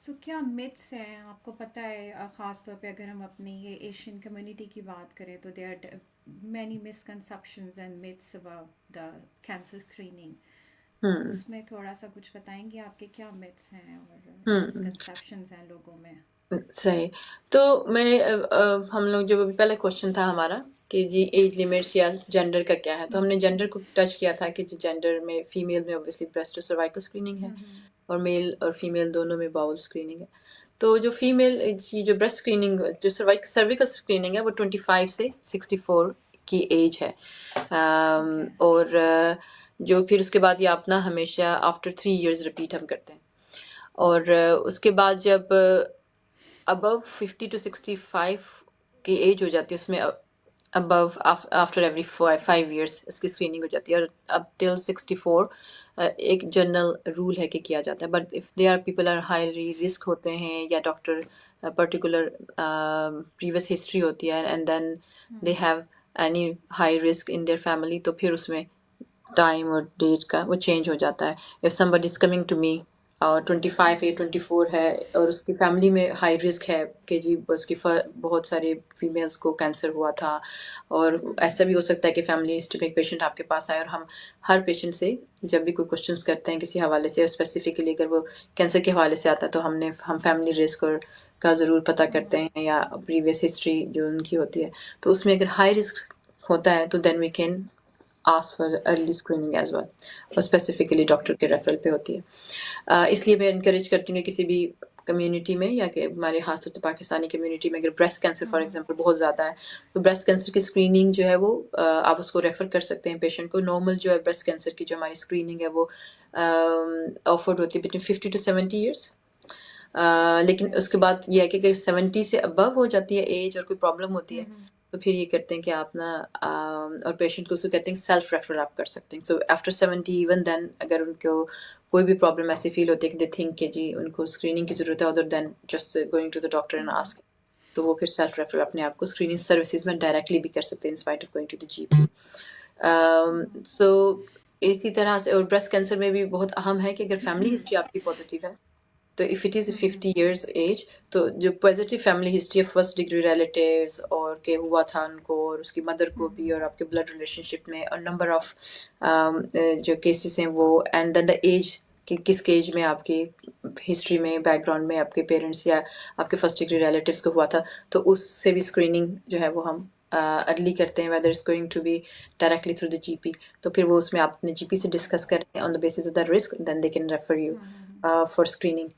سو کیا متس ہیں آپ کو پتہ ہے، خاص طور پہ اگر ہم اپنی یہ ایشین کمیونٹی کی بات کریں تو there are many misconceptions and myths about the cancer screening. ہوں اس میں تھوڑا سا کچھ بتائیں گے آپ کے کیا متس ہیں اور ہوں مسکنسیپشنز ہیں لوگوں میں؟ صحیح. تو میں ہم لوگ جو پہلا کوشچن تھا ہمارا کہ جی ایج لمٹس یا جینڈر کا کیا ہے، تو ہم نے جینڈر کو ٹچ کیا تھا کہ جی جینڈر میں فیمیل میں اوبویسلی بریسٹ اور سروائکل اسکریننگ ہے، اور میل اور فیمیل دونوں میں باؤل اسکریننگ ہے. تو جو فیمیل کی جو بریسٹ اسکریننگ جو سرویکل اسکریننگ ہے وہ 25 سے 64 کی ایج ہے. اوکے. اور جو پھر اس کے بعد یہ اپنا ہمیشہ آفٹر 3 ایئرز ریپیٹ ہم کرتے ہیں. اور اس کے بعد جب ابو 50 to 65 کی ایج ہو جاتی ہے، اس میں ابو آفٹر ایوری 5 ایئرس اس کی اسکریننگ ہو جاتی ہے، اور اب ٹل 64 ایک جنرل رول ہے کہ کیا جاتا ہے. But if they are people are highly risk ہوتے ہیں یا ڈاکٹر پرٹیکولر پریویس ہسٹری ہوتی ہے and then they have any high risk in their family, تو پھر اس میں ٹائم اور ڈیٹ کا وہ چینج ہو جاتا ہے. If somebody is coming to me اور 25 ہے 24 ہے اور اس کی فیملی میں ہائی رسک ہے کہ جی اس کی بہت سارے فیمیلز کو کینسر ہوا تھا، اور ایسا بھی ہو سکتا ہے کہ فیملی ہسٹری میں ایک پیشنٹ آپ کے پاس آئے، اور ہم ہر پیشنٹ سے جب بھی کوئی کوشچنس کرتے ہیں کسی حوالے سے، اسپیسیفکلی اگر وہ کینسر کے حوالے سے آتا ہے تو ہم فیملی رسک اور کا ضرور پتہ کرتے ہیں یا پریویس ہسٹری جو ان کی ہوتی ہے. تو اس میں اگر ہائی رسک ہوتا ہے تو then we can ask for early screening as well، اور اسپیسیفکلی ڈاکٹر کے ریفرل پہ ہوتی ہے. اس لیے میں انکریج کرتی ہوں کہ کسی بھی کمیونٹی میں یا کہ ہمارے خاص طور سے پاکستانی کمیونٹی میں اگر بریسٹ کینسر فار ایگزامپل بہت زیادہ ہے تو بریسٹ کینسر کی اسکریننگ جو ہے وہ آپ اس کو ریفر کر سکتے ہیں پیشنٹ کو. نارمل جو ہے بریسٹ کینسر کی جو ہماری اسکریننگ ہے وہ آفرڈ ہوتی ہے بٹوین 50 to 70 ایئرس. لیکن اس کے بعد یہ ہے کہ اگر 70 سے ابو ہو جاتی ہے ایج اور کوئی پرابلم ہوتی ہے تو پھر یہ کرتے ہیں کہ آپ نا اور پیشنٹ کو اس کو کہتے ہیں سیلف ریفر آپ کر سکتے ہیں. سو آفٹر 70 ایون دین اگر ان کو کوئی بھی پرابلم ایسی فیل ہوتی ہے کہ دے تھنک کہ جی ان کو اسکریننگ کی ضرورت ہے other than just going to the doctor and ask, تو وہ پھر سیلف ریفر اپنے آپ کو اسکریننگ سروسز میں ڈائریکٹلی بھی کر سکتے ہیں in spite of going to the GP پی. سو اسی طرح سے اور بریسٹ کینسر میں بھی بہت اہم ہے کہ اگر فیملی ہسٹری آپ کی پازیٹیو ہے تو if it is 50 years age تو جو پازیٹیو فیملی ہسٹری ہے فرسٹ ڈگری ریلیٹیوز اور کہ ہوا تھا ان کو اور اس کی مدر کو بھی اور آپ کے بلڈ ریلیشن شپ میں اور نمبر آف جو کیسز ہیں وہ اینڈ دین دا ایج کہ کس ایج میں آپ کی ہسٹری میں بیک گراؤنڈ میں آپ کے پیرنٹس یا آپ کے فرسٹ ڈگری ریلیٹیوز کو ہوا تھا، تو اس سے بھی اسکریننگ جو ہے وہ ہم ارلی کرتے ہیں whether it's going to be directly through the GP پی. تو پھر وہ اس میں آپ اپنے جی پی سے ڈسکس کریں on the basis of the risk then they can refer you for screening.